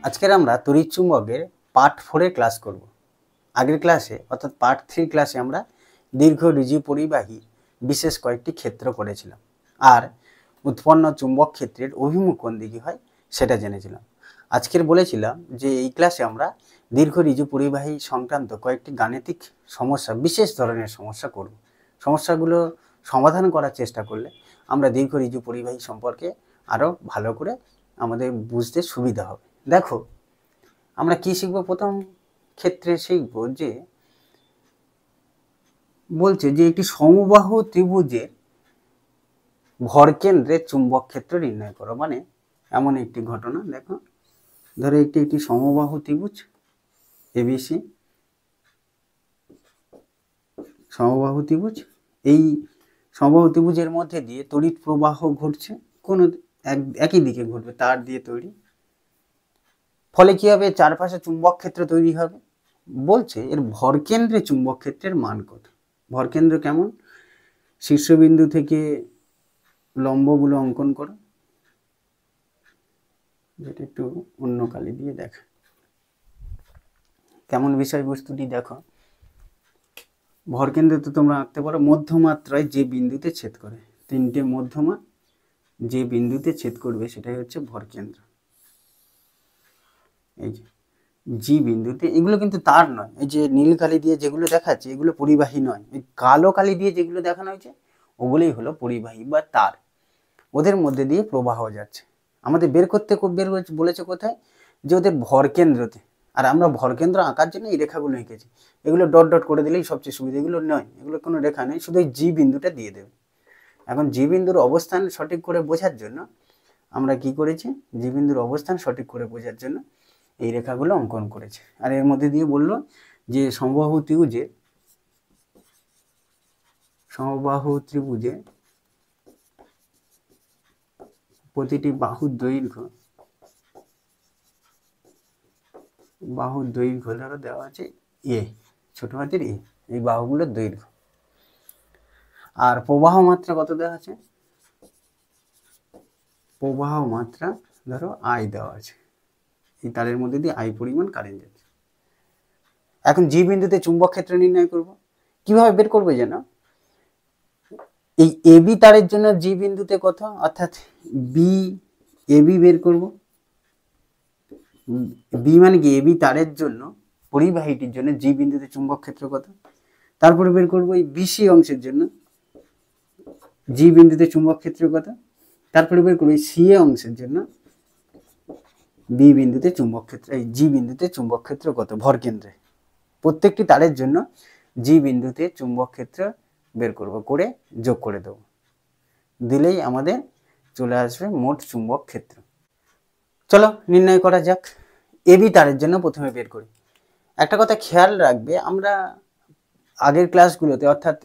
আজকের আমরা তড়িৎ চুম্বকের পার্ট 4 ক্লাস করব। আগের ক্লাসে অর্থাৎ পার্ট 3 ক্লাসে আমরা দীর্ঘ ঋজু পরিবাহী বিশেষ কয়েকটি ক্ষেত্র করেছিলাম আর উৎপন্ন চুম্বক ক্ষেত্রের অভিমুখ কোন দিকে হয় সেটা জেনেছিলাম। আজকের বলেছিলাম যে এই ক্লাসে আমরা দীর্ঘ ঋজু পরিবাহী সংক্রান্ত কয়েকটি গাণিতিক সমস্যা, বিশেষ ধরনের সমস্যা করব। সমস্যাগুলো সমাধান করার চেষ্টা করলে আমরা দীর্ঘ ঋজু পরিবাহী সম্পর্কে আরও ভালো করে আমাদের বুঝতে সুবিধা হবে। দেখো, আমরা কি শিখবো? প্রথম ক্ষেত্রে শিখবো যে বলছে যে একটি সমবাহু ত্রিভুজের ভরকেন্দ্রে চুম্বক ক্ষেত্র নির্ণয় করো। মানে এমন একটি ঘটনা, দেখো, ধরো একটি সমবাহু ত্রিভুজ এবিসি, সমবাহু ত্রিভুজ। এই সমবাহু ত্রিভুজের মধ্যে দিয়ে তড়িৎ প্রবাহ ঘটছে, কোনো একই দিকে ঘটবে, তার দিয়ে তৈরি। ফলে কি হবে? চারপাশে চুম্বক ক্ষেত্র তৈরি হবে। বলছে এর ভরকেন্দ্রে চুম্বক ক্ষেত্রের মান কত। ভরকেন্দ্র কেমন? শীর্ষবিন্দু থেকে লম্বগুলো অঙ্কন করো, যেটা একটু অন্য কালি দিয়ে দেখ কেমন বিষয়বস্তুটি দেখো। ভরকেন্দ্র তো তোমরা আঁকতে পারো মধ্যমাত্রায় যে বিন্দুতে ছেদ করে, তিনটে মধ্যমা যে বিন্দুতে ছেদ করবে সেটাই হচ্ছে ভরকেন্দ্র। এই যে জি বিন্দুতে, এগুলো কিন্তু তার নয়। এই যে নীল কালি দিয়ে যেগুলো দেখাচ্ছে এগুলো পরিবাহী নয়। এই কালো কালি দিয়ে যেগুলো দেখানো হয়েছে ওগুলোই হলো পরিবাহী বা তার। ওদের মধ্যে দিয়ে প্রবাহ যাচ্ছে। আমাদের বের বলেছে কোথায়? যে ওদের ভরকেন্দ্রতে। আর আমরা ভরকেন্দ্র আঁকার জন্য এই রেখাগুলো এঁকেছি। এগুলো ডট ডট করে দিলেই সবচেয়ে সুবিধা। এগুলো নয়, এগুলো কোনো রেখা নেই, শুধু এই জি বিন্দুটা দিয়ে দেবে। এখন জি বিন্দুর অবস্থান সঠিক করে বোঝার জন্য আমরা কি করেছি? জি বিন্দুর অবস্থান সঠিক করে বোঝার জন্য এই রেখাগুলো অঙ্কন করেছে। আর এর মধ্যে দিয়ে বললো যে সমবাহু ত্রিভুজে প্রতিটি বাহুর দৈর্ঘ্য ধরো দেওয়া আছে এ, ছোট হাতের এ, এই বাহুগুলোর দৈর্ঘ্য। আর প্রবাহ মাত্রা কত দেওয়া আছে? প্রবাহ মাত্রা ধরো আই দেওয়া আছে। এই তারের মধ্যে দিয়ে আই পরিমাণ কারেন্ট যাচ্ছে। এখন জি বিন্দুতে চুম্বক ক্ষেত্র নির্ণয় করব। কিভাবে বের করবে যেন? এই এবি তারের জন্য জি বিন্দুতে কত, অর্থাৎ এবি বের করব। বি মানে কি? এবি তারের জন্য, পরিবাহীটির জন্য জি বিন্দুতে চুম্বক ক্ষেত্র কত। তারপরে বের করব এই বিসি অংশের জন্য জি বিন্দুতে চুম্বক ক্ষেত্র কত। তারপরে বের করব এই সিএ অংশের জন্য বি বিন্দুতে চুম্বক ক্ষেত্র, এই জি বিন্দুতে চুম্বক ক্ষেত্র কত ভরকেন্দ্রে। প্রত্যেকটি তারের জন্য জি বিন্দুতে চুম্বক ক্ষেত্র বের করব, করে যোগ করে দেব, দিলেই আমাদের চলে আসবে মোট চুম্বক ক্ষেত্র। চলো নির্ণয় করা যাক। এবি তারের জন্য প্রথমে বের করি। একটা কথা খেয়াল রাখবে, আমরা আগের ক্লাসগুলোতে অর্থাৎ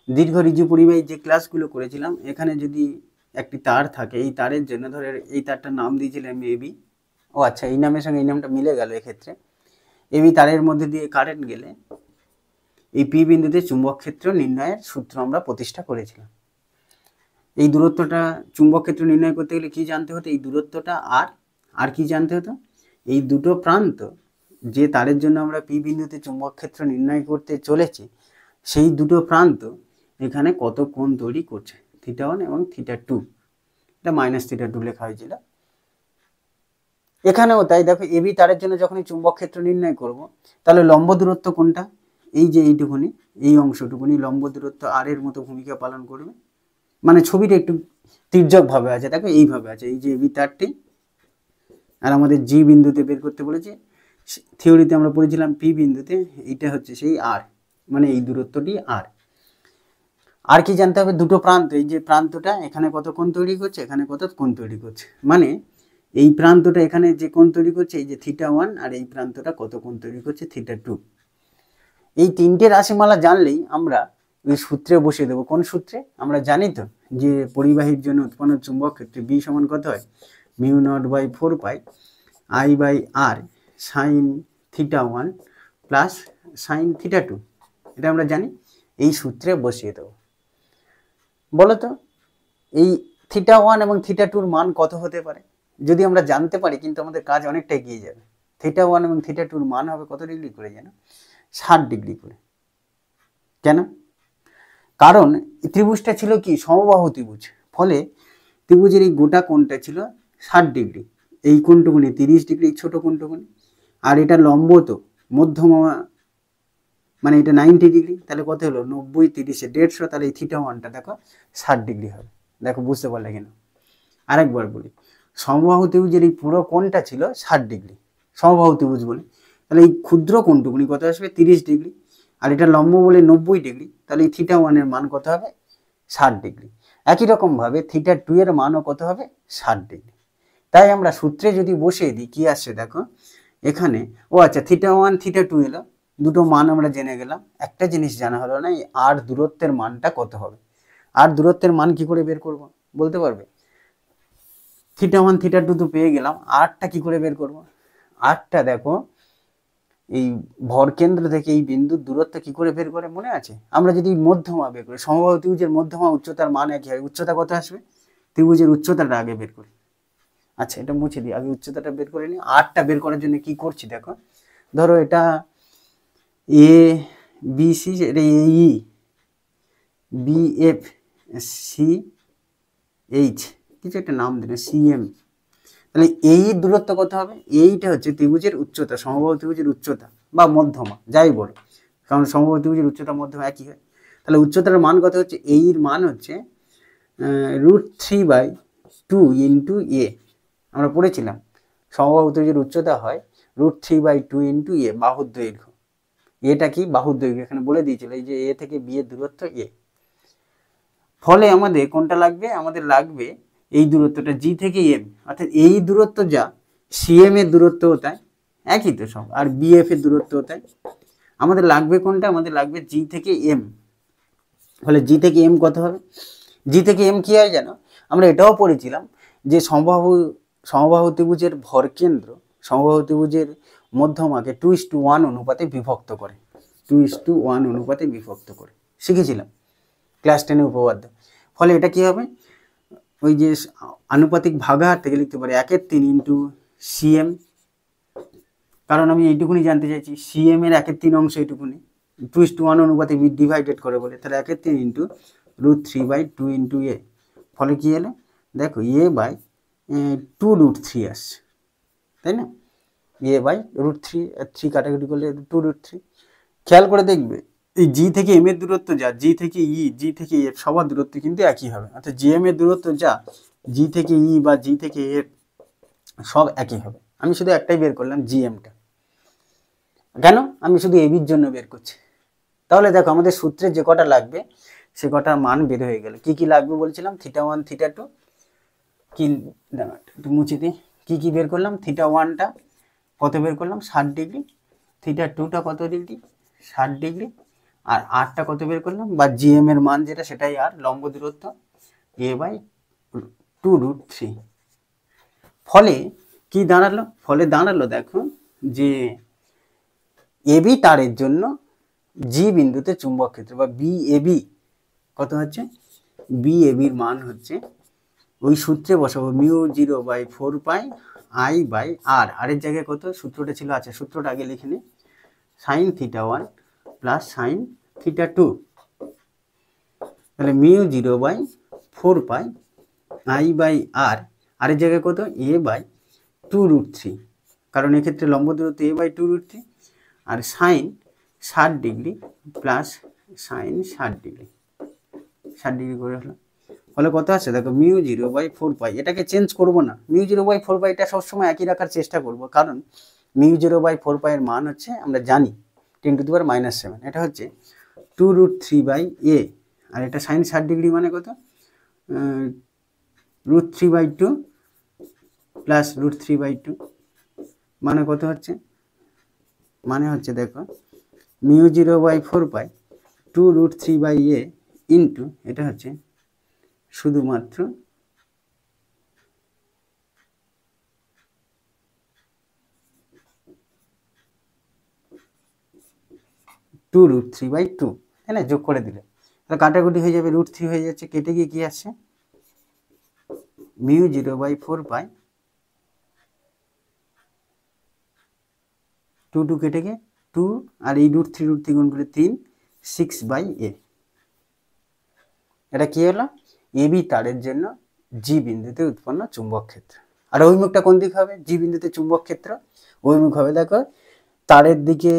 দীর্ঘ ঋজু পরিবাহী যে ক্লাসগুলো করেছিলাম, এখানে যদি একটি তার থাকে, এই তারের জন্য ধরে এই তারটার নাম দিয়েছিলাম এবি। ও আচ্ছা, এই নামের সঙ্গে এই নামটা মিলে গেল। এক্ষেত্রে এবি তারের মধ্যে দিয়ে কারেন্ট গেলে এই পি বিন্দুতে চুম্বক ক্ষেত্র নির্ণয়ের সূত্র আমরা প্রতিষ্ঠা করেছিলাম। এই দূরত্বটা, চুম্বক ক্ষেত্র নির্ণয় করতে গেলে কি জানতে হতো? এই দূরত্বটা আর কি জানতে হতো? এই দুটো প্রান্ত, যে তারের জন্য আমরা পি বিন্দুতে চুম্বক ক্ষেত্র নির্ণয় করতে চলেছি, সেই দুটো প্রান্ত এখানে কত কোণ তৈরি করছে, θ1 এবং θ2। এটা -θ2 লেখা হয়েছিল। এখানেও তাই। দেখো, এবি তারের জন্য যখন এই চুম্বক ক্ষেত্র নির্ণয় করব, তাহলে লম্ব দূরত্ব কোনটা? এই যে এইটুকুনি, এই অংশটুকুনি লম্ব দূরত্ব আর এর মতো ভূমিকা পালন করবে। মানে ছবিটা একটু তির্যক ভাবে আছে, দেখো এইভাবে আছে। এই যে এবি তারটি, আর আমাদের জি বিন্দুতে বের করতে বলেছে। থিওরিতে আমরা পড়েছিলাম পি বিন্দুতে, এইটা হচ্ছে সেই আর, মানে এই দূরত্বটি আর কি জানতে হবে? দুটো প্রান্ত, এই যে প্রান্তটা এখানে কত কোণ তৈরি করছে, এখানে কত কোণ তৈরি করছে। মানে এই প্রান্তটা এখানে যে কোণ তৈরি করছে, এই যে θ1, আর এই প্রান্তটা কত কোণ তৈরি করছে, θ2। এই তিনটে রাশিমালা জানলেই আমরা ওই সূত্রে বসিয়ে দেবো। কোন সূত্রে? আমরা জানি তো যে পরিবাহীর জন্য উৎপন্ন চুম্বক ক্ষেত্রে বি সমান কত হয়? μ0/4π I/r sin θ1 প্লাস sin θ2। এটা আমরা জানি, এই সূত্রে বসিয়ে দেবো। বলো তো, এই θ1 এবং θ2র মান কত হতে পারে? যদি আমরা জানতে পারি কিন্তু আমাদের কাজ অনেকটা এগিয়ে যাবে। θ1 এবং θ2 এর মান হবে কত ডিগ্রি করে যেন? 60 ডিগ্রি করে। কেন? কারণ ত্রিভুজটা ছিল কি সমবাহু ত্রিভুজ, ফলে ত্রিভুজের এই গোটা কোণটা ছিল 60 ডিগ্রি, এই কোণটুকুনি 30 ডিগ্রি, ছোট কোণটুকুনি, আর এটা লম্ব তো মধ্যমা মানে এটা 90 ডিগ্রি, তাহলে কত হলো 90 30 150, তাহলে এই θ1টা দেখো 60 ডিগ্রি হবে। দেখো বুঝতে পারলে কিনা? আরেকবার বলি, সমবাহু ত্রিভুজের এই পুরো কোণটা ছিল 60 ডিগ্রি, সমবাহু ত্রিভুজ বলে, তাহলে এই ক্ষুদ্র কোণটুকুনি কত আসবে 30 ডিগ্রি, আর এটা লম্ব বলে 90 ডিগ্রি, তাহলে এই θ1 এর মান কত হবে 60 ডিগ্রি। একই রকমভাবে θ2 এর মানও কত হবে 60 ডিগ্রি। তাই আমরা সূত্রে যদি বসিয়ে দিই কি আসছে দেখো এখানে, ও আচ্ছা θ1 θ2 এলো, দুটো মান আমরা জেনে গেলাম। একটা জিনিস জানা হলো না, এই আর দূরত্বের মানটা কত হবে। আর দূরত্বের মান কি করে বের করব বলতে পারবে? θ1 θ2 তো পেয়ে গেলাম, আরটা কি করে বের করব? আরটা দেখো এই ভরকেন্দ্র থেকে এই বিন্দুর দূরত্ব কি করে বের করে মনে আছে? আমরা যদি মধ্যমা বের করি, সমবাহু ত্রিভুজের মধ্যমা উচ্চতার মান একই হয়, উচ্চতা কত আসবে? ত্রিভুজের উচ্চতাটা আগে বের করি। আচ্ছা এটা মুছে দিই, আগে উচ্চতাটা বের করে নিই। আরটা বের করার জন্য কি করছি দেখো, ধরো এটা এ বি সি, এটা এই বি এফ সি এইচ, কিছু একটা নাম দিলে সিএম, তাহলে এই দূরত্ব কত হবে? এইটা হচ্ছে ত্রিভুজের উচ্চতা, সমবাহু ত্রিভুজের উচ্চতা বা মধ্যমা যাই বলো, কারণ সমবাহু ত্রিভুজের উচ্চতা মধ্যমা একই হয়। তাহলে উচ্চতার মান কত হচ্ছে? এর মান হচ্ছে √3/2 ইন্টু এ। আমরা পড়েছিলাম সমবাহু ত্রিভুজের উচ্চতা হয় √3/2 ইন্টু এ, বাহুর দৈর্ঘ্য। এটা কি? বাহুর দৈর্ঘ্য, এখানে বলে দিয়েছিল এই যে এ থেকে বি এর দূরত্ব এ। ফলে আমাদের কোনটা লাগবে? আমাদের লাগবে এই দূরত্বটা জি থেকে এম, অর্থাৎ এই দূরত্ব যা সিএম এর দূরত্বও তাই, একই তো সব, আর বিএফ এর দূরত্বও তাই। আমাদের লাগবে কোনটা? আমাদের লাগবে জি থেকে এম। ফলে জি থেকে এম কত হবে? জি থেকে এম কি হয় জানো? আমরা এটাও পড়েছিলাম যে সমবাহু ত্রিভুজের ভরকেন্দ্র সমবাহু ত্রিভুজের মধ্যমাকে 2:1 অনুপাতে বিভক্ত করে, 2:1 অনুপাতে বিভক্ত করে, শিখেছিলাম ক্লাস 10 উপপাদ্য। ফলে এটা কি হবে? ওই যে আনুপাতিক ভাগাহার থেকে লিখতে পারি 1/3 ইন্টু সিএম, কারণ আমি এইটুকুনি জানতে চাইছি সিএম এর 1/3 অংশ এইটুকুনি 2:1 অনুপাতে ডিভাইডেড করে বলে, তাহলে 1/3 ইন্টু √3/2 ইন্টু এ। ফলে কি হলো দেখো a/2√3 আসছে, তাই না? a/√3 কাটাকুটি করলে 2√3। খেয়াল করে দেখবে এই জি থেকে এম এর দূরত্ব যা, জি থেকে ই, জি থেকে এফ সবার দূরত্ব কিন্তু একই হবে, অর্থাৎ জি এম এর দূরত্ব যা জি থেকে ই বা জি থেকে এফ সব একই হবে। আমি শুধু একটাই বের করলাম জিএমটা, কেন? আমি শুধু এবির জন্য বের করছি। তাহলে দেখো আমাদের সূত্রে যে কটা লাগবে সে কটার মান বের হয়ে গেল। কি কি লাগবে বলছিলাম? θ1 θ2 কি, একটু মুছে দিই, কি কি বের করলাম? θ1টা কত বের করলাম? 60 ডিগ্রি। θ2টা কত ডিগ্রি? 60 ডিগ্রি। আর আরটা কত বের করলাম? বা জিএম এর মান যেটা সেটাই আর, লম্ব দূরত্ব a/2√3। ফলে কি দাঁড়ালো? ফলে দাঁড়ালো দেখো যে এবি তারের জন্য জি বিন্দুতে চুম্বক ক্ষেত্র বা বিএবি কত হচ্ছে? বিএবির মান হচ্ছে, ওই সূত্রে বসাবো μ0/4πI/r, এর জায়গায় কত? সূত্রটা ছিল, আচ্ছা সূত্রটা আগে লিখে নি, sin θ1 প্লাস sin θ2, তাহলে μ0/4πI/r, আর এর জায়গায় কত? a/2√3, কারণ এক্ষেত্রে লম্ব দূরত্ব a/2√3, আর sine 60 degree plus sine 60 degree, 60 degree করে হলো। ফলে কত আছে দেখো μ0/4π, এটাকে চেঞ্জ করব না, μ0/4π এটা সবসময় একই রাখার চেষ্টা করব, কারণ μ0/4π এর মান হচ্ছে আমরা জানি 10⁻⁻7, এটা হচ্ছে 2√3/a, আর এটা সাইন 60 ডিগ্রি মানে কত? √3/2 প্লাস √3/2 মানে কত হচ্ছে? মানে হচ্ছে দেখো μ0/4π 2√3/a ইন্টু এটা হচ্ছে শুধুমাত্র 2√3/2, তাই না? যোগ করে দিলে তাহলে কাটাকুটি হয়ে যাবে, √3 হয়ে যাচ্ছে, কেটে গিয়ে কি আসছে? μ0/4π 2 2 কেটে গিয়ে 2 আর এই √3 গুণ করে 3 6/a। এটা কি হলো? এবি তারের জন্য জি বিন্দুতে উৎপন্ন চুম্বক ক্ষেত্র। আর অভিমুখটা কোন দিক হবে? জি বিন্দুতে চুম্বক ক্ষেত্র অভিমুখ হবে, দেখো তারের দিকে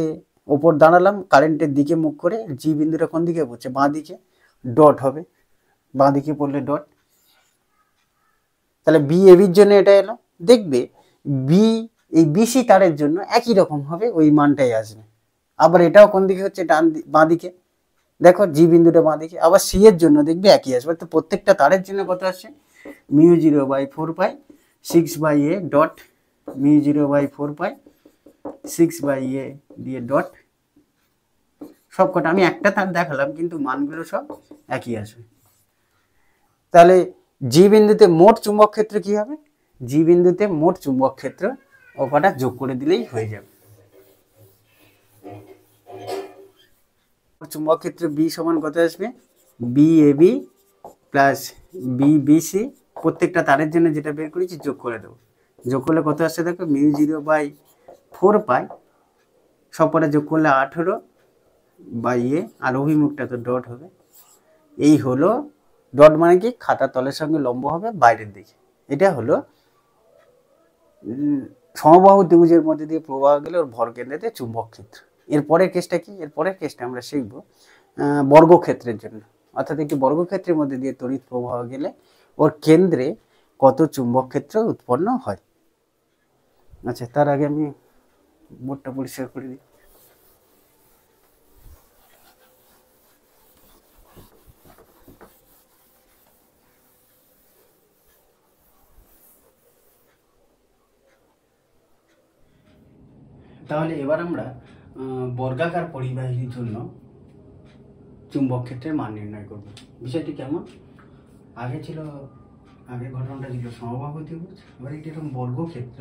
ওপর দাঁড়ালাম, কারেন্টের দিকে মুখ করে, জি বিন্দুটা কোন দিকে পড়ছে? বাঁ দিকে, ডট হবে, বাঁ দিকে পড়লে ডট। তাহলে বি এবির জন্য এটা এলো। দেখবে বি এই বিসি তারের জন্য একই রকম হবে, ওই মানটাই আসবে। আবার এটাও কোন দিকে হচ্ছে? বাঁ দিকে, দেখো জি বিন্দুটা বাঁ দিকে। আবার সি এর জন্য দেখবে একই আসবে। তো প্রত্যেকটা তারের জন্য কত আসছে? μ0/4π 6/a ডট μ0/4π 6/a দিয়ে ডট। সব কটা আমি একটা তার দেখালাম, কিন্তু মানগুলো সব একই আসবে। তাহলে জি বিন্দুতে মোট চুম্বক ক্ষেত্র কি হবে? জি বিন্দুতে মোট চুম্বক ক্ষেত্র ও কটা যোগ করে দিলেই হয়ে যাবে। চুম্বক ক্ষেত্র বি সমান কত আসবে? B AB plus B BC, প্রত্যেকটা তারের জন্য যেটা বের করেছি যোগ করে দেবো। যোগ করলে কত আসছে দেখো? μ0/4π, সব কটা যোগ করলে 18/a, আর অভিমুখটা তো ডট হবে। এই হলো ডট, মানে কি? খাতার তলের সঙ্গে লম্ব হবে বাইরের দিকে। এটা হলো সমবাহু ত্রিভুজের মধ্যে দিয়ে প্রবাহ গেলে ওর ভর কেন্দ্রেতে চুম্বক ক্ষেত্র। এরপরের কেসটা কি? এরপরের কেসটা আমরা শিখব বর্গক্ষেত্রের জন্য। অর্থাৎ একটি বর্গক্ষেত্রের মধ্যে দিয়ে তড়িৎ প্রবাহ গেলে ওর কেন্দ্রে কত চুম্বক ক্ষেত্র উৎপন্ন হয়। আচ্ছা, তার আগে আমি বোর্ডটা পরিষ্কার করে দিই। তাহলে এবার আমরা বর্গাকার পরিবাহীর জন্য চুম্বক ক্ষেত্রের মান নির্ণয় করব। বিষয়টি কেমন? আগের ঘটনাটা ছিল সমবাহু ত্রিভুজ। এবার এটি এরকম বর্গক্ষেত্র,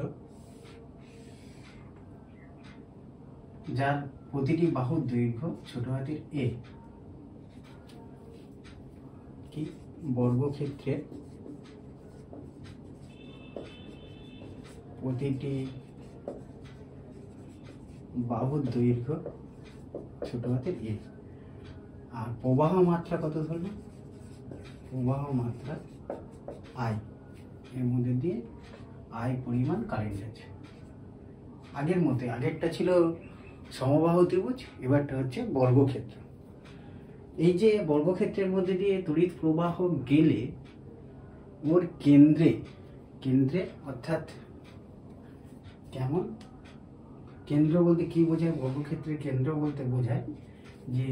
যার প্রতিটি বাহুর দৈর্ঘ্য ছোট হাতের এ। কি বর্গক্ষেত্রের প্রতিটি বাহুর দৈর্ঘ্য ছোট হাতের এ। আর প্রবাহ মাত্রা কত ধরবে? প্রবাহ মাত্রা আই, এর মধ্যে দিয়ে আই পরিমাণ কারেন্ট আছে। আগের মতে, আগেরটা ছিল সমবাহু ত্রিভুজ, এবারটা হচ্ছে বর্গক্ষেত্র। এই যে বর্গক্ষেত্রের মধ্যে দিয়ে তড়িৎ প্রবাহ গেলে ওর কেন্দ্রে অর্থাৎ কেমন? কেন্দ্র বলতে কি বোঝায়? বর্গক্ষেত্রের কেন্দ্র বলতে বোঝায় যে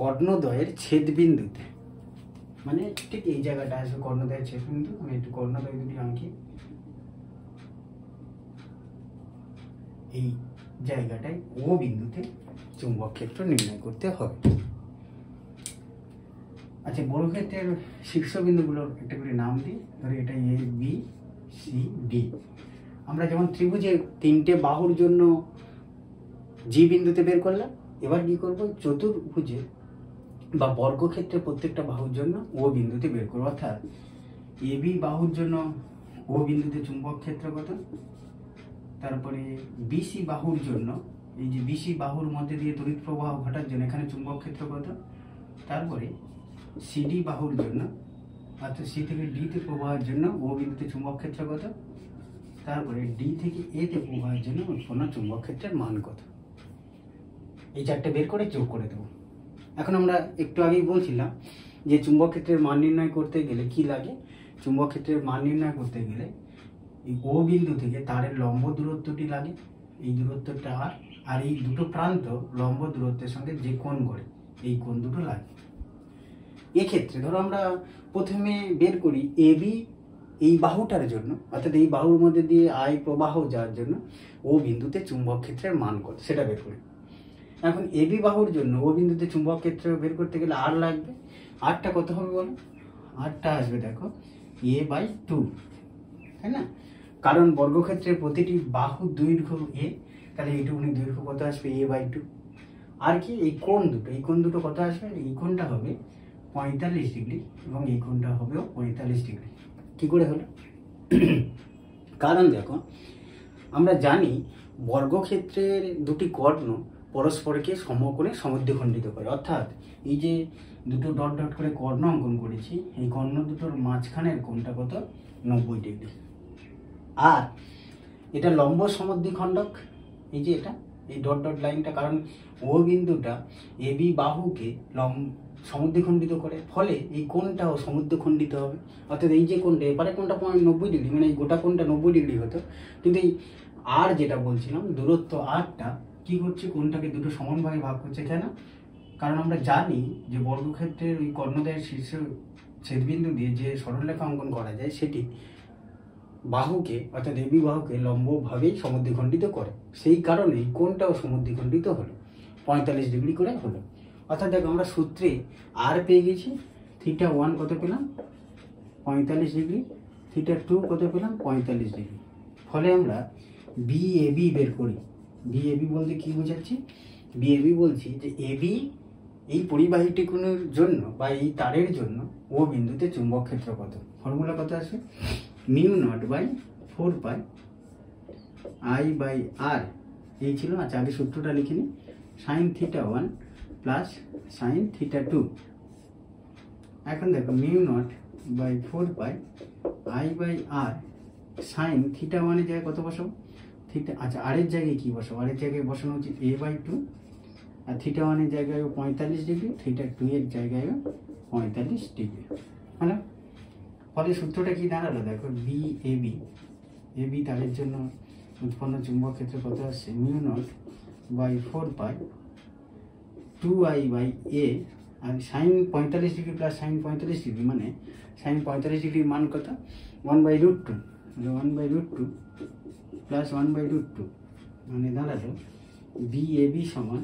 কর্ণদ্বয়ের ছেদবিন্দুতে, মানে ঠিক এই জায়গাটা আসবে কর্ণদ্বয়ের ছেদবিন্দু। আমি একটু কর্ণদ্বয় দুটি আঁকি। এই জায়গাটায় ও বিন্দুতে চুম্বক ক্ষেত্র নির্ণয় করতে হবে। আচ্ছা, বর্গক্ষেত্রের শীর্ষবিন্দুগুলোর একটা করে নাম দিই। ধরে এটা এ বি সি ডি। আমরা যেমন ত্রিভুজের তিনটে বাহুর জন্য জি বিন্দুতে বের করলাম, এবার কি করব? চতুর্ভুজে বা বর্গক্ষেত্রে প্রত্যেকটা বাহুর জন্য ও বিন্দুতে বের করবো। অর্থাৎ এ বি বাহুর জন্য ও বিন্দুতে চুম্বক ক্ষেত্র কত, তারপরে বিসি বাহুর জন্য, এই যে বিসি বাহুর মধ্যে দিয়ে তড়িৎ প্রবাহ ঘটার জন্য এখানে চুম্বক ক্ষেত্র কত, তারপরে সিডি বাহুর জন্য, অর্থাৎ সি থেকে ডিতে প্রবাহের জন্য ও বিন্দুতে চুম্বক ক্ষেত্র কত, তারপরে ডি থেকে এতে প্রবাহের জন্য উৎপন্ন চুম্বক ক্ষেত্রের মান কত। এই চারটে বের করে যোগ করে দেবো। এখন আমরা একটু আগেই বলছিলাম যে চুম্বক ক্ষেত্রের মান নির্ণয় করতে গেলে কি লাগে? চুম্বক ক্ষেত্রের মান নির্ণয় করতে গেলে এই ও বিন্দু থেকে তারের লম্ব দূরত্বটি লাগে, এই দূরত্বটা আর এই দুটো প্রান্ত লম্ব দূরত্বের সঙ্গে যে কোণ করে এই কোণ দুটো লাগে। এক্ষেত্রে ধরো আমরা প্রথমে বের করি এবি এই বাহুটার জন্য, অর্থাৎ এই বাহুর মধ্যে দিয়ে আই প্রবাহ যাওয়ার জন্য ও বিন্দুতে চুম্বক ক্ষেত্রের মান কত সেটা বের করি। এখন এবি বাহুর জন্য ও বিন্দুতে চুম্বক ক্ষেত্র বের করতে গেলে আর লাগবে। আরটা কত হবে বলো? আরটা আসবে দেখো a/2, তাই না? কারণ বর্গক্ষেত্রের প্রতিটি বাহুর দৈর্ঘ্য এ, তাহলে এইটুকুনি দৈর্ঘ্য কত আসবে? a/2। আর কি এই কোণ দুটো কত আসবে? এই কোণটা হবে 45 ডিগ্রি এবং এই কোণটা হবেও 45 ডিগ্রি। কি করে হলো? কারণ দেখো আমরা জানি বর্গক্ষেত্রের দুটি কর্ণ পরস্পরকে সমকোণে সমদ্বিখণ্ডিত করে, অর্থাৎ এই যে দুটো ডট ডট করে কর্ণ অঙ্কন করেছি, এই কর্ণ দুটোর মাঝখানের কোণটা কত, 90 ডিগ্রি। আর এটা লম্ব সমদ্বিখণ্ডক, এই যে এটা এই ডট ডট লাইনটা, কারণ ও বিন্দুটা এবি বাহুকে সমদ্বিখণ্ডিত করে, ফলে এই কোণটাও সমদ্বিখণ্ডিত হবে। অর্থাৎ এই যে কোণটা, এবারে কোণটা 90 ডিগ্রি, মানে এই গোটা কোণটা 90 ডিগ্রি হতো, কিন্তু এই আর যেটা বলছিলাম দূরত্ব আরটা কি করছে, কোণটাকে দুটো সমান ভাগে ভাগ করছে। কেন? কারণ আমরা জানি যে বর্গক্ষেত্রের ওই কর্ণদ্বয়ের শীর্ষ ছেদবিন্দু দিয়ে যে সরলরেখা অঙ্কন করা যায়, সেটি বাহুকে অর্থাৎ এবি বাহুকে লম্বভাবেই সমদ্বিখণ্ডিত করে। সেই কারণেই কোণটাও সমদ্বিখণ্ডিত হলো, 45 ডিগ্রি করে হলো। অর্থাৎ দেখো আমরা সূত্রে আর পেয়ে গেছি, θ1 কত পেলাম, 45 ডিগ্রি, θ2 কত পেলাম, 45 ডিগ্রি। ফলে আমরা BAB বের করি। BAB বলতে কি বোঝাচ্ছি? BAB বলছি যে এবি এই পরিবাহীটির জন্য বা এই তারের জন্য ও বিন্দুতে চুম্বক ক্ষেত্র কত। ফর্মুলা কত আসবে, μ0/4π I/r এই ছিল। আচ্ছা, আগে সূত্রটা লিখে নিই, sin θ1 প্লাস sin θ2। এখন দেখো μ0/4π I/r sin θ1 এর জায়গায় কত বসাবো, আচ্ছা আর এর জায়গায় কি বসাবো, আর এর জায়গায় বসানো উচিত a/2, আর θ1 এর জায়গায় 45 ডিগ্রি, θ2 এর জায়গায় 45 ডিগ্রি। হলো? ফলে সূত্রটা কি দাঁড়ালো, দেখো এবি তারের জন্য উৎপন্ন চুম্বক ক্ষেত্র কত আসছে, μ0/4π 2I/a, আর sine 45 degree plus sine 45 degree মানে সাইন 45 ডিগ্রির মান কত, 1/√2, 1/√2 প্লাস 1/√2 মানে দাঁড়ালো BAB সমান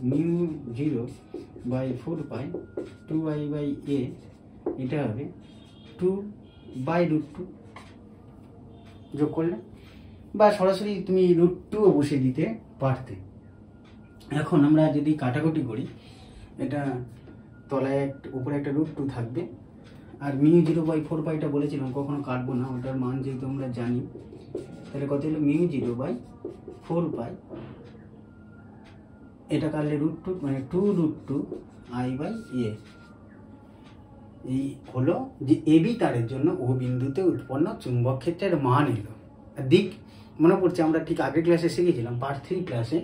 μ0/4π 2I/a, এটা হবে 2/√2 যোগ করলে, বা সরাসরি তুমি √2ও বসে দিতে পারতে। এখন আমরা যদি কাটাকুটি করি, এটা তলায় উপরে একটা √2 থাকবে, আর μ0/4πটা বলেছিলাম কখনো কাটবো না, ওটার মান যেহেতু আমরা জানি, তাহলে কত হলো μ0/4π, এটা কাটলে √2 মানে 2√2 I/a। এই হলো যে এবি তারের জন্য ও বিন্দুতে উৎপন্ন চুম্বক ক্ষেত্রের মান এলো। দিক মনে পড়ছে, আমরা ঠিক আগের ক্লাসে শিখেছিলাম পার্ট 3 ক্লাসে,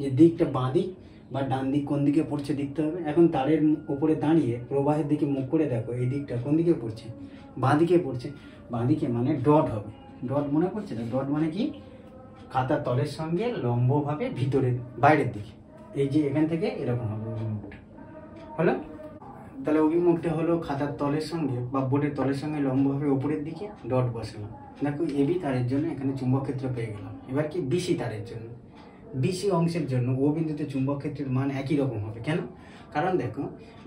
যে দিকটা বাঁ দিক বা ডান দিক কোন দিকে পড়ছে দেখতে হবে। এখন তারের উপরে দাঁড়িয়ে প্রবাহের দিকে মুখ করে দেখো, এই দিকটা কোন দিকে পড়ছে, বাঁ দিকে পড়ছে। বাঁ দিকে মানে ডট হবে, ডট মনে পড়ছে না, ডট মানে কি, খাতার তলের সঙ্গে লম্বভাবে ভিতরে বাইরের দিকে, এই যে এখান থেকে এরকম হবে অভিমুখটা। হলো? তাহলে অভিমুখটা হলো খাতার তলের সঙ্গে বা বোর্ডের তলের সঙ্গে লম্বভাবে উপরের দিকে ডট বসালাম। দেখো এবি তারের জন্য এখানে চুম্বক ক্ষেত্র পেয়ে গেলাম। এবার কি বিসি তারের জন্য, বিসি অংশের জন্য ও বিন্দুতে চুম্বক ক্ষেত্রের মান একই রকম হবে। কেন? কারণ দেখো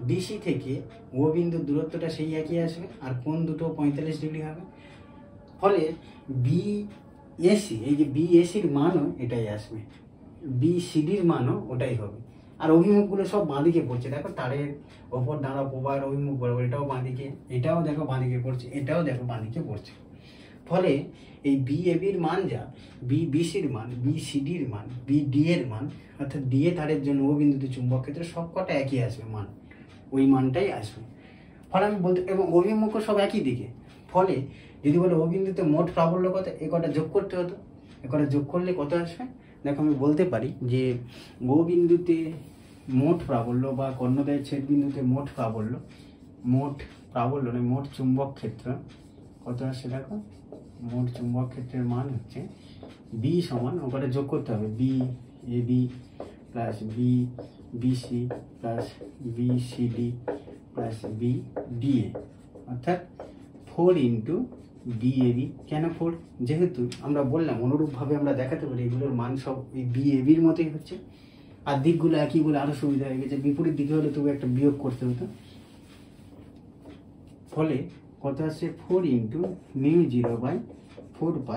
বিসি থেকে ও বিন্দুর দূরত্বটা সেই একই আসবে, আর কোণ দুটো 45 ডিগ্রি হবে। ফলে বিএসি, এই যে বিএসির মানও এটাই আসবে, বিসিডির মানও ওটাই হবে। আর অভিমুখগুলো সব বাঁদিকে পড়ছে, দেখো তারের ওপর দাঁড়া প্রবাহের অভিমুখ বরাবর, এটাও বাঁদিকে, এটাও দেখো বাঁদিকে পড়ছে, এটাও দেখো বাঁদিকে পড়ছে। ফলে এই বিএবির মান যা, বিসির মান, বিসিডির মান, বিডি এর মান, অর্থাৎ ডিএ তারের জন্য ও বিন্দুতে চুম্বক ক্ষেত্রে সব কটা একই আসবে মান, ওই মানটাই আসবে। ফলে আমি বলতে, এবং অভিমুখও সব একই দিকে। ফলে যদি বলে ও বিন্দুতে মোট প্রাবল্য কত, এ কটা যোগ করতে হতো, এ কটা যোগ করলে কত আসবে, দেখো আমি বলতে পারি যে ও বিন্দুতে মোট প্রাবল্য বা কর্ণদ্বয়ের ছেদ বিন্দুতে মোট প্রাবল্য নয়, মোট চুম্বক ক্ষেত্র কত আসছে, দেখো মোট চুম্বক ক্ষেত্রের মান হচ্ছে বি সমান, ওখানে যোগ করতে হবে B AB plus B BC plus BCD plus B DA, অর্থাৎ 4 ইন্টু বিএবি। কেন 4? যেহেতু আমরা বললাম অনুরূপভাবে আমরা দেখাতে পারি এগুলোর মান সব এই বিএবির মতোই হচ্ছে, আর দিকগুলো একই বলে আরও সুবিধা হয়ে গেছে। বিপরীত দিকে হলে তবু একটা বিয়োগ করতে হতো। ফলে কত আসছে, 4 ইন্টু μ0/4π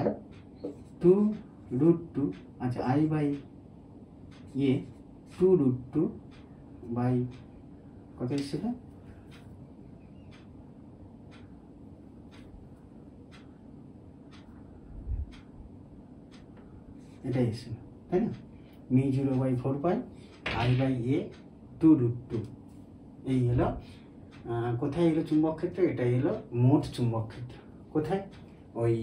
2√2, আচ্ছা I/a 2√2 বাই কত এসেছিল, এটাই এসেছিল তাই না? μ0/4π I/a 2√2। এই হলো কোথায় এলো চুম্বক ক্ষেত্র, এটাই হলো মোট চুম্বক ক্ষেত্র। কোথায়? ওই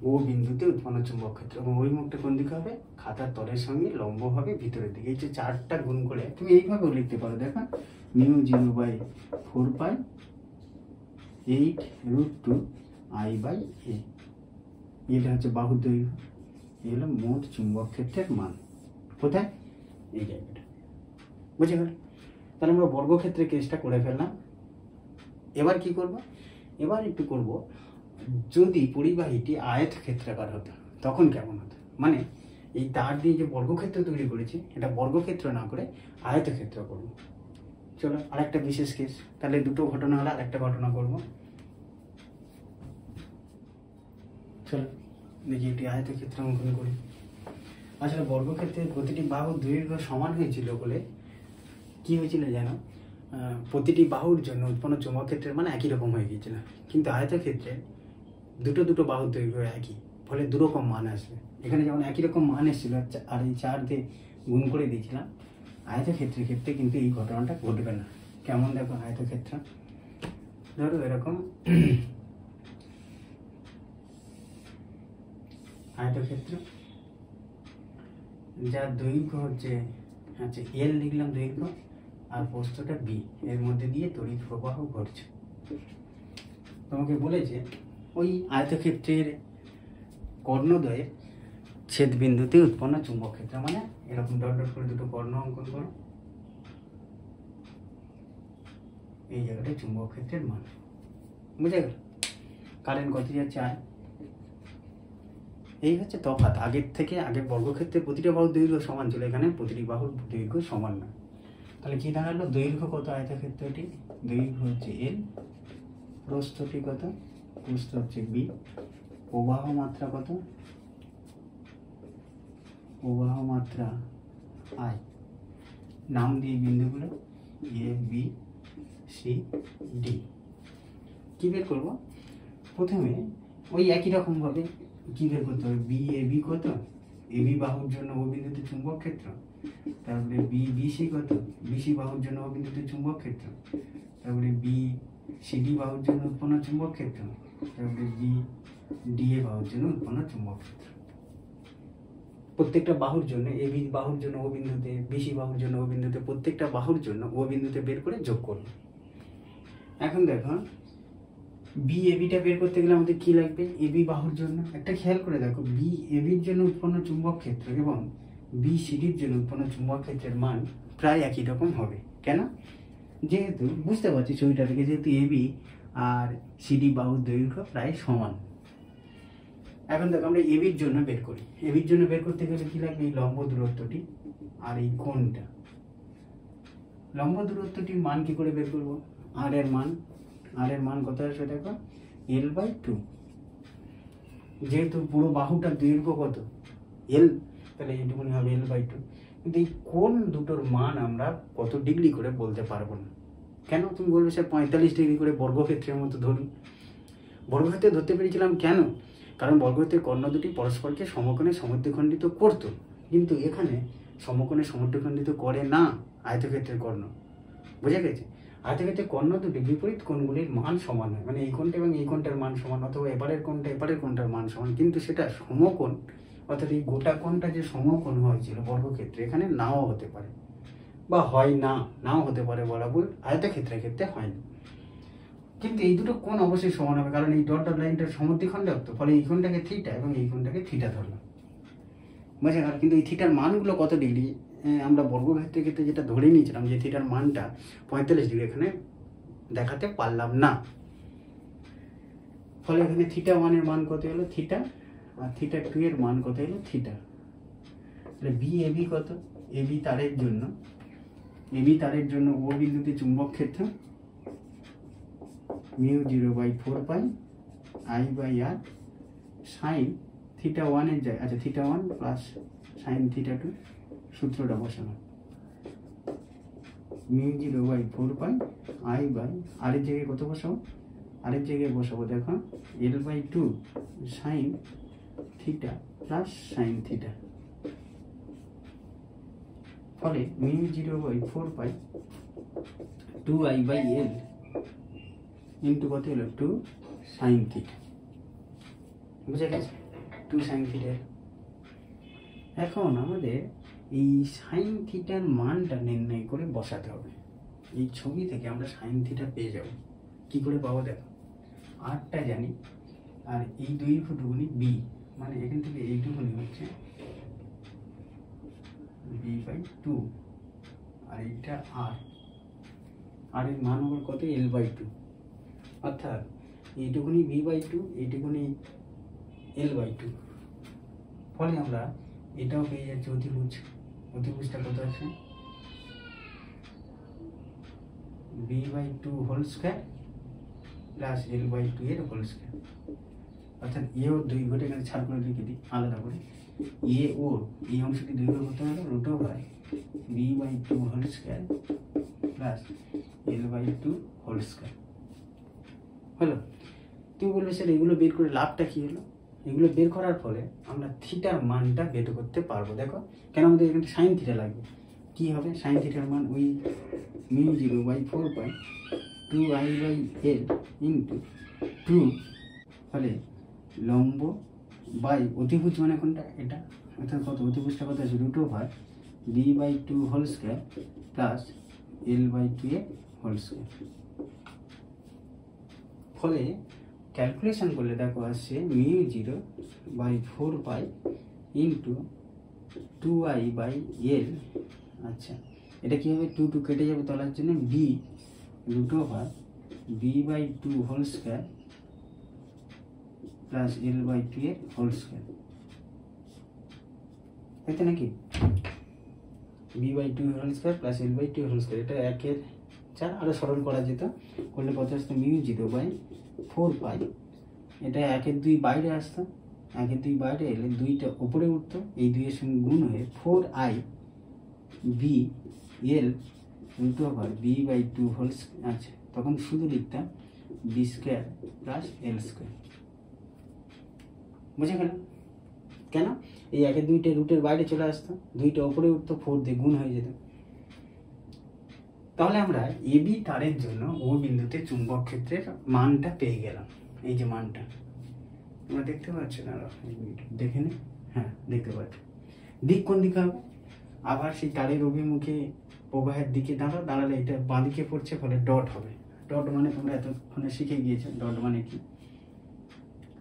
ও বিন্দুতে উৎপন্ন চুম্বক ক্ষেত্র। এবং ওই মুখটা কোন দিকে হবে? খাতার তলের সঙ্গে লম্ব হবে ভিতরের দিকে। এই যে 4টা গুণ করে তুমি এইভাবেও লিখতে পারো, দেখো μ0/4π 8√2 I/a। এটা হচ্ছে বাহুর দৈর্ঘ্য। এই হলো মোট চুম্বক ক্ষেত্রের মান। কোথায়? এই জায়গাটা। বুঝে গেল? তাহলে আমরা বর্গক্ষেত্রের কেসটা করে ফেললাম। এবার কি করব? এবার একটু করব, যদি পরিবাহীটি আয়তক্ষেত্রাকার হতো তখন কেমন হতো। মানে এই তার দিয়ে যে বর্গক্ষেত্র তৈরি করেছি, এটা বর্গক্ষেত্র না করে আয়তক্ষেত্র করব। চলো আরেকটা বিশেষ কেস। তাহলে দুটো ঘটনা হলো, আরেকটা ঘটনা করব। চলো দেখি একটি আয়তক্ষেত্র অঙ্কন করি। আসলে বর্গক্ষেত্রের প্রতিটি বাহুর দৈর্ঘ্য সমান হয়েছিল বলে কি হয়েছিল জানো? প্রতিটি বাহুর জন্য উৎপন্ন চুম্বক ক্ষেত্রের মানে একই রকম হয়ে গিয়েছিল। কিন্তু আয়তক্ষেত্রে দুটো বাহুর দৈর্ঘ্য একই, ফলে দুরকম মান আসবে। এখানে যেমন একই রকম মান এসেছিল আর এই 4 দিয়ে গুণ করে দিয়েছিলাম, আয়তক্ষেত্রের ক্ষেত্রে কিন্তু এই ঘটনাটা ঘটবে না। কেমন দেখো আয়তক্ষেত্র, ধরো এরকম আয়তক্ষেত্র, যার দৈর্ঘ্য হচ্ছে এল লিখলাম দৈর্ঘ্য, আর প্রস্থটা বি, এর মধ্যে দিয়ে তড়িৎ প্রবাহ ঘটছে। তোমাকে বলেছে ওই আয়তক্ষেত্রের কর্ণদ্বয়ের ছেদ বিন্দুতে উৎপন্ন চুম্বক ক্ষেত্র, মানে এরকম ডট ডট করে দুটো কর্ণ অঙ্কন করো। এই জায়গাটায় চুম্বক ক্ষেত্রের মান বুঝে গেল? কারেন্ট কত যাচ্ছে? আয়। এই হচ্ছে তফাৎ আগের থেকে। আগের বর্গক্ষেত্রে প্রতিটা বাহুর দৈর্ঘ্য সমান ছিল, এখানে প্রতিটি বাহুর দৈর্ঘ্য সমান না। তাহলে কি দাঁড়ালো? দৈর্ঘ্য কত আয়তক্ষেত্রটি? দৈর্ঘ্য হচ্ছে এল, প্রস্থটি কত? প্রস্থ হচ্ছে বি, প্রবাহ মাত্রা কত? প্রবাহ মাত্রা আই। নাম দিয়ে বিন্দুগুলো এ বি সি ডি। কি বের করব? প্রথমে ওই একই রকম ভাবে কি বের করতে হবে? বি এ বি কত? এ বি বাহুর জন্য ও বিন্দুতে চুম্বক ক্ষেত্র। তারপরে বি বিসি কত? বিসি বাহুর জন্য ও বিন্দুতে চুম্বক ক্ষেত্র। তারপরে বি সিডি বাহুর জন্য উৎপন্ন চুম্বক ক্ষেত্র। তারপরে বি ডিএ বাহুর জন্য উৎপন্ন চুম্বক ক্ষেত্র। প্রত্যেকটা বাহুর জন্য, এ বি বাহুর জন্য ও বিন্দুতে, বিসি বাহুর জন্য ও বিন্দুতে, প্রত্যেকটা বাহুর জন্য ও বিন্দুতে বের করে যোগ করব। এখন দেখো বি এ বিটা বের করতে গেলে আমাদের কি লাগবে? এ বি বাহুর জন্য একটা খেয়াল করে দেখো, বি এ বির জন্য উৎপন্ন চুম্বক ক্ষেত্র এবং বি সিডির জন্য উৎপন্ন চুম্বক ক্ষেত্রের মান প্রায় একই রকম হবে। কেন? যেহেতু বুঝতে পারছি ছবিটা থেকে, যেহেতু এ বি আর সিডি বাহুর দৈর্ঘ্য প্রায় সমান। এখন দেখো আমরা এ বির জন্য বের করি। এ বির জন্য বের করতে গেলে কি লাগবে? এই লম্ব দূরত্বটি আর এই কোণটা। লম্ব দূরত্বটির মান কি করে বের করব? আর এর মান, আর এর মান কত আসবে দেখো? L/2। যেহেতু পুরো বাহুটার দৈর্ঘ্য কত? এল, তাহলে এইটুকুনি হবে L/2। কিন্তু এই কোণ দুটোর মান আমরা কত ডিগ্রি করে বলতে পারবো না। কেন? তুমি বলবে স্যার 45 ডিগ্রি করে বর্গক্ষেত্রের মতো ধরুন। বর্গক্ষেত্রে ধরতে পেরেছিলাম কেন? কারণ বর্গক্ষেত্রের কর্ণ দুটি পরস্পরকে সমকোণে সমদ্বিখণ্ডিত করতো, কিন্তু এখানে সমকোণে সমদ্বিখণ্ডিত করে না আয়তক্ষেত্রের কর্ণ। বুঝে গেছে? আয়তক্ষেত্রের কর্ণ দুটি বিপরীত কোণগুলির মান সমান হয়, মানে এই কোণটা এবং এই কোণটার মান সমান, অথবা এপারের কোণটা এপারের কোণটার মান সমান, কিন্তু সেটা সমকোণ, অর্থাৎ এই গোটা কোণটা যে সমকোণ হয়েছিল বর্গক্ষেত্রে, এখানে নাও হতে পারে বা হয় না, নাও হতে পারে বলা ভুল, আয়তক্ষেত্রের ক্ষেত্রে হয় না। কিন্তু এই দুটো কোণ অবশ্যই সমান হবে, কারণ এই ডট ডট লাইনটা সমদ্বিখণ্ডক, তো ফলে এই কোণটাকে থিটা এবং এই কোণটাকে থিটা ধরলাম। বুঝে গেল? কিন্তু এই থিটার মানগুলো কত ডিগ্রি? আমরা বর্গক্ষেত্রের ক্ষেত্রে যেটা ধরে নিয়েছিলাম যে থিটার মানটা 45 ডিগ্রি, এখানে দেখাতে পারলাম না। ফলে এখানে থিটা 1 এর মান কত হলো? থিটা। আর থিটা 2 এর মান কত হলো? থিটা। তাহলে বি এ বি কত? এ বি তারের জন্য, এ বি তারের জন্য ও বিন্দুতে চুম্বক ক্ষেত্র μ0/4π I/r সাইন থিটা 1 এর জায়গায়, আচ্ছা থিটা 1 প্লাস সাইন থিটা 2, সূত্রটা বসানো μ0/4π I/r এর জায়গায় কত বসাবো? আর এর জায়গায় বসাবো দেখো L/2 sine theta plus sine theta. ফলে মিউ 0/4 2i/l ইন্টু কত হলো 2 sin থিটা। বুঝে গেছে? 2 sin থিটা। এখন আমাদের এই সাইন থিটার মানটা নির্ণয় করে বসাতে হবে। এই ছবি থেকে আমরা সাইন থিটা পেয়ে যাব। কি করে পাবো দেখো, আরটা জানি, আর এই দৈর্ঘ্যটুকুনি বি, মানে এখান থেকে এইটুকুনি হচ্ছে b/2, আর এইটা আর এর মান হবে কত, l/2, অর্থাৎ এইটুকুনি b/2, এইটুকুনি l/2। ফলে আমরা এটাও পেয়ে যাচ্ছি অতিভুজটা কত আছে, b/2 whole square plus l/2 এর হোল স্কয়ার। অর্থাৎ এ ওর দৈর্ঘ্যটা এখানে ছাড় করে লিখে দিই আলাদা করে, এ ওর এই অংশটি দৈর্ঘ্য কত হলো √b/2 whole square plus l/2 whole square হলো। তুমি বলবে স্যার এগুলো বের করে লাভটা কি হলো? এগুলো বের করার ফলে আমরা থিটার মানটা বের করতে পারবো। দেখো কেন, আমাদের এখানে সাইন থিটা লাগবে। কি হবে সাইন থিটার মান, ওই মিউ 0/4 2i/l ইন্টু 2, ফলে লম্ব বাই অতিভুজ মানে কোনটা, এটা, অর্থাৎ কত অতিভুজটা কত আছে √b/2 whole square plus l/2 এর হোল স্কয়ার। ফলে ক্যালকুলেশন করলে দেখো আসছে মিউ 0/4 ইন্টু 2i/l। আচ্ছা, এটা কি হবে, 2 কেটে যাবে তলার জন্য, b/2 whole square plus l/2 এর হোল স্কয়ার, তাই নাকি, b/2 whole square plus l/2 whole square. এটা 1/4, আরো সরল করা যেত, করলে কত আসতো মিউ 0/4, এটা 1/2 বাইরে আসতো, 1/2 বাইরে এলে 2টা উপরে উঠতো, এই 2 এর সঙ্গে গুণ হয়ে 4i/b/l √b/2 হোল। আচ্ছা, তখন শুধু লিখতাম b square plus l square. বুঝে গেল কেন, এই 1/2টা রুটের বাইরে চলে আসতো, 2টা উপরে উঠতো, 4 দিয়ে গুণ হয়ে যেত। তাহলে আমরা এবি তারের জন্য ও বিন্দুতে চুম্বক ক্ষেত্রের মানটা পেয়ে গেলাম। এই যে মানটা তোমরা দেখতে পাচ্ছ না, দেখে নে, হ্যাঁ দেখতে পাচ্ছ। দিক কোন দিকে হবে, আবার সেই তারের অভিমুখে প্রবাহের দিকে দাঁড়ালে এটা বাঁ দিকে পড়ছে, ফলে ডট হবে। ডট মানে তোমরা এতক্ষণে শিখে গিয়েছো, ডট মানে কি,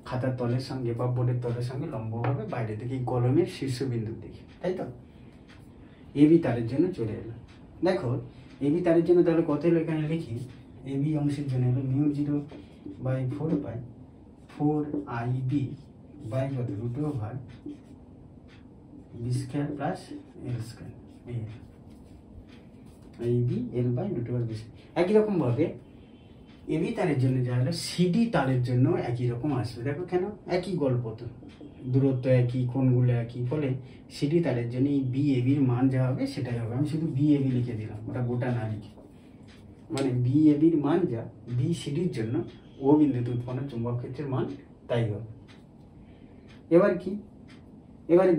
খাতার তলের সঙ্গে বা বোর্ডের তলের সঙ্গে লম্ব হবে বাইরে থেকে কলমের শীর্ষবিন্দুর দিকে, তাই তো। এবি তারের জন্য চলে এলো। দেখো এবি তারের জন্য তাহলে কত হলো, এখানে লিখি এবি অংশের জন্য হলো মিউ 0/4 4ib বাই কত √b square plus l square, AB l/√b। একই রকম ভাবে এবি তারের জন্য যা হলো সিডি তারের জন্য একই রকম আসবে। দেখো কেন, একই গল্প তো, দূরত্ব একই, কোণগুলো একই, ফলে সিডি তারের জন্য এই বি এবির মান যা হবে সেটাই হবে। আমি শুধু বি এবি লিখে দিলাম, ওটা গোটা না লিখে, মানে বি এবির মান যা বি সিডির জন্য ও বিন্দুতে উৎপন্ন চুম্বক ক্ষেত্রের মান তাই হবে। এবার কি, এবারে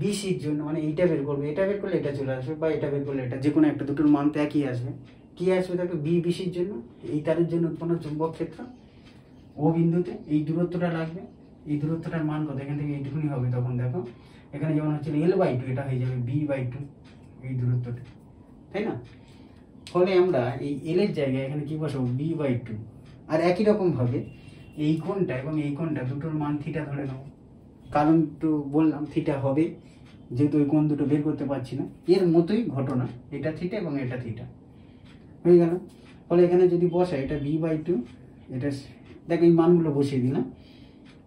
বিসির জন্য মানে এইটা বের করবে, এটা বের করলে এটা চলে আসবে, বা এটা বের করলে এটা, যে কোনো একটা, দুটোর মান তো একই আসবে। কি আসবে দেখো, বিসির জন্য এই তারের জন্য উৎপন্ন চুম্বক ক্ষেত্র ও বিন্দুতে এই দূরত্বটা লাগবে, এই দূরত্বটার মান কত, এখান থেকে এইটুকুনি হবে। তখন দেখো এখানে যেমন হচ্ছে l/2, এটা হয়ে যাবে b/2, এই দূরত্বটা, তাই না। ফলে আমরা এই এল এর জায়গায় এখানে কি বসাবো, b/2। আর একই রকম ভাবে এই কোণটা এবং এই কোণটা দুটোর মান থিটা ধরে নেব, কারণ তো বললাম থিটা হবে, যেহেতু ওই কোণ দুটো বের করতে পারছি না। এর মতোই ঘটনা, এটা থিটা এবং এটা থিটা হয়ে গেল। ফলে এখানে যদি বসাই, এটা b/2, এটা দেখ এই মানগুলো বসিয়ে দিলাম,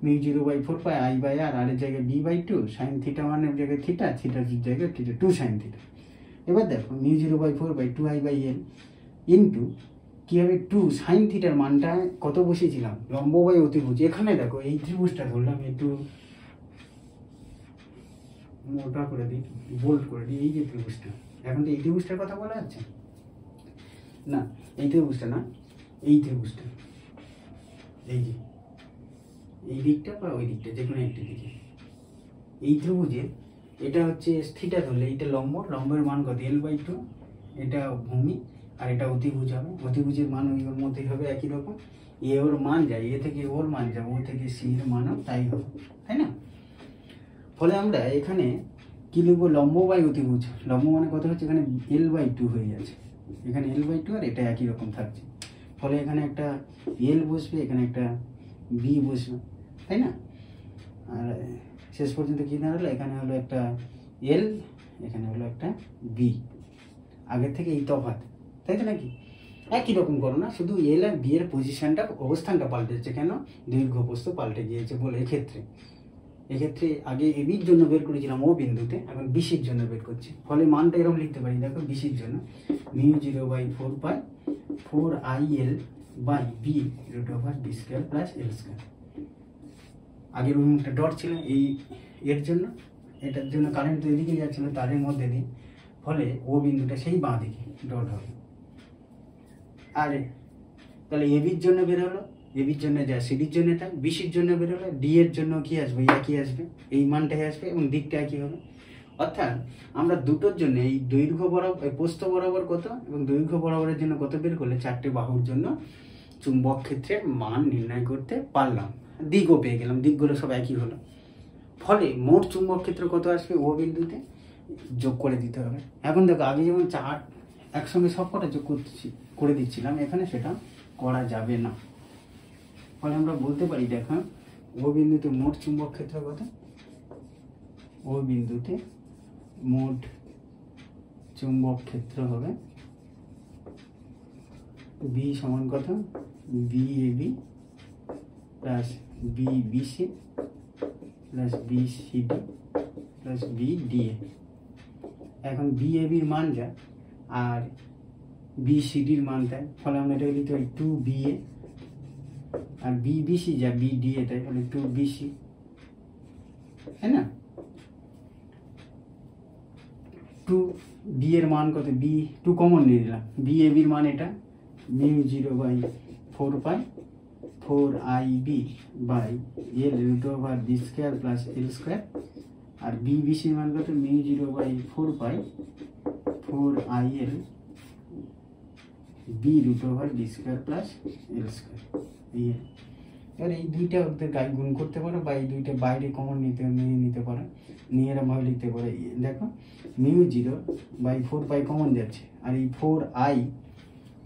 মিউ 0/4 i/r, আর এর জায়গায় b/2, সাইন থিটা মানের জায়গায় থিটা, থিটার জায়গায় থিটা 2 সাইন থিটা। এবার দেখো মিউ 0/4 2i/l ইন্টু কি হবে 2 সাইন থিটার মানটা কত বসিয়েছিলাম, লম্ব বাই অতিভুজ। এখানে দেখো এই ত্রিভুজটা ধরলাম, একটু মোটা করে দিই, বোল্ড করে দিই, এই যে ত্রিভুজটা, এখন তো এই ত্রিভুজটার কথা বলা যাচ্ছে না, এই ত্রিভুজটা না, এই ত্রিভুজটা, এই যে এই দিকটা বা ওই দিকটা, যে কোনো একটি দিকে, এই ত্রিভুজের এটা হচ্ছে থিটা ধরলে এটা লম্ব, লম্বের মান কত L/2, এটা ভূমি আর এটা অতিভুজ হবে। অতিভুজের মান ওর মধ্যেই হবে একই রকম। এ ওর মান যায়, এ থেকে ওর মান যাবে, ও থেকে সি এর মানও তাই হবে, তাই না? ফলে আমরা এখানে কি লিখবো, লম্ব বাই অতিভুজ। লম্ব মানে কত হচ্ছে, এখানে L/2 হয়ে যাচ্ছে, এখানে L/2 আর এটা একই রকম থাকছে। ফলে এখানে একটা L বসবে, এখানে একটা B বসবে, তাই না? আর শেষ পর্যন্ত কি দাঁড়ালো, এখানে হলো একটা L, এখানে হলো একটা B। আগের থেকে এই তফাৎ, তাই তো নাকি? একই রকম করো না, শুধু L আর B এর পজিশনটা, অবস্থানটা পাল্টেছে, কেন? দৈর্ঘ্য প্রস্থ পাল্টে গিয়েছে বলে। এক্ষেত্রে আগে এবির জন্য বের করেছিলাম ও বিন্দুতে, এখন বিসির জন্য বের করছি। ফলে মানটা এরকম লিখতে পারি, দেখো বিসির জন্য μ0/4π 4IL/B √b² + L²। আগের একটা ডট ছিল এই এর জন্য, এটার জন্য কারেন্ট তো এদিকে যাচ্ছিল তাদের মধ্যে দিয়ে, ফলে ও বিন্দুটা সেই বাঁ দিকে ডট হবে। আর তাহলে এবির জন্য বের হলো, এবির জন্য যা সিডির জন্য তাই, বিসির জন্য বের হলো, ডি এর জন্য কি আসবে, একই আসবে, এই মানটাই আসবে এবং দিকটা একই হবে। অর্থাৎ আমরা দুটোর জন্য এই দৈর্ঘ্য বরাবর, প্রস্থ বরাবর কত এবং দৈর্ঘ্য বরাবরের জন্য কত বের করলে চারটে বাহুর জন্য চুম্বক ক্ষেত্রের মান নির্ণয় করতে পারলাম। দিকও পেয়ে গেলাম, দিকগুলো সব একই হলো। ফলে মোট চুম্বক ক্ষেত্র কত আসবে, ও বিন্দুতে যোগ করে দিতে হবে। এখন দেখো, আগে যেমন চার একসঙ্গে সব কটা যোগ করে দিচ্ছিলাম, এখানে সেটা করা যাবে না। ফলে আমরা বলতে পারি, দেখো ও বিন্দুতে মোট চুম্বক ক্ষেত্র কত, ও বিন্দুতে মোট চুম্বক ক্ষেত্র হবে B সমান কত, BAB plus BBC plus BCD plus BDA। এখন BABর মান যা আর BCDর মান তাই, ফলে আমরা এটা লিখতে পারি 2BA, আর BBC যা BDA তাই, ফলে 2BC, তাই না? 2B এর মান কত, B2 কমন নিয়ে নিলাম, BABর মান এটা μ0/4π 4IB/L √b² + L², আর BBCর মান কত, μ0/4π 4IL B √b² + L²। এবার এই দুইটা ওদের গায়ে গুণ করতে পারো, বা এই দুইটা বাইরে কমন নিতে পারো, নিয়ে এরকমভাবে লিখতে পারো। দেখো μ0/4π কমন যাচ্ছে, আর এই 4I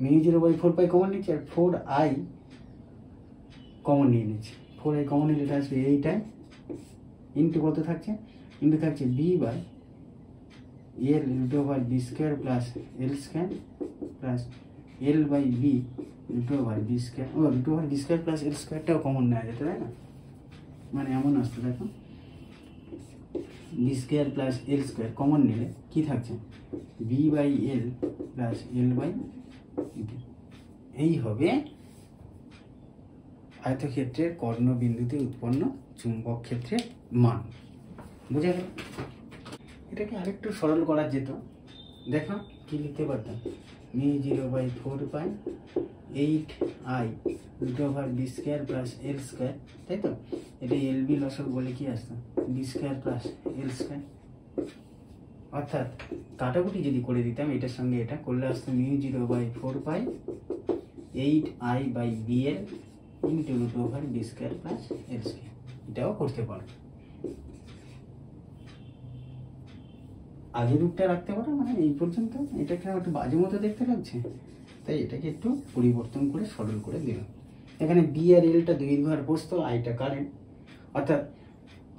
μ0/4π কমন নিচ্ছে, আর 4I কমন নিয়ে নিচ্ছে। 4I কমন নিলে এটা আসবে এইটাই, ইন্টু কত থাকছে, ইন্টু থাকছে B/L √b² + L² plus L/B √b², ও √b² + L²টাও কমন নেওয়া যেত, তাই না? মানে এমন আসতো, দেখো b² + L² কমন নিলে কি থাকছে, B/L + L/B। এই হবে আয়তক্ষেত্রের কর্ণবিন্দুতে উৎপন্ন চুম্বক ক্ষেত্রের মান। বুঝা গেল? এটাকে আরেকটু সরল করা যেত, দেখো কি লিখতে পারতাম, μ0/4π 8I √b² + L², তাই তো? এটা LB লসক বলে কি আসতো, b² + L²। অর্থাৎ কাটাকুটি যদি করে দিতাম, এটার সঙ্গে এটা করলে আসতো μ0/4π 8I/BL √b² + L²। এটাও করতে পারো, আগের রূপটা রাখতে পারো, মানে এই পর্যন্ত। এটাকে একটু বাজে মতো দেখতে লাগছে, তাই এটাকে একটু পরিবর্তন করে সরল করে দিলাম। এখানে বি আর এলটা দৈর্ঘ্য আর প্রস্থ, আইটা কারেন্ট, অর্থাৎ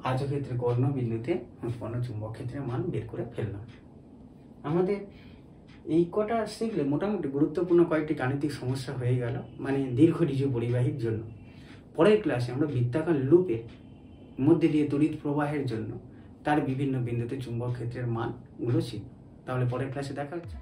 আয়তক্ষেত্রের কর্ণবিন্দুতে উৎপন্ন চুম্বক ক্ষেত্রের মান বের করে ফেললাম। আমাদের এই কটা শিখলে মোটামুটি গুরুত্বপূর্ণ কয়েকটি গাণিতিক সমস্যা হয়ে গেল, মানে দীর্ঘ ঋজু পরিবাহীর জন্য। পরের ক্লাসে আমরা বৃত্তাকার লুপের মধ্যে দিয়ে তড়িৎ প্রবাহের জন্য তার বিভিন্ন বিন্দুতে চুম্বক ক্ষেত্রের মানগুলো শিখব। তাহলে পরের ক্লাসে দেখা হচ্ছে।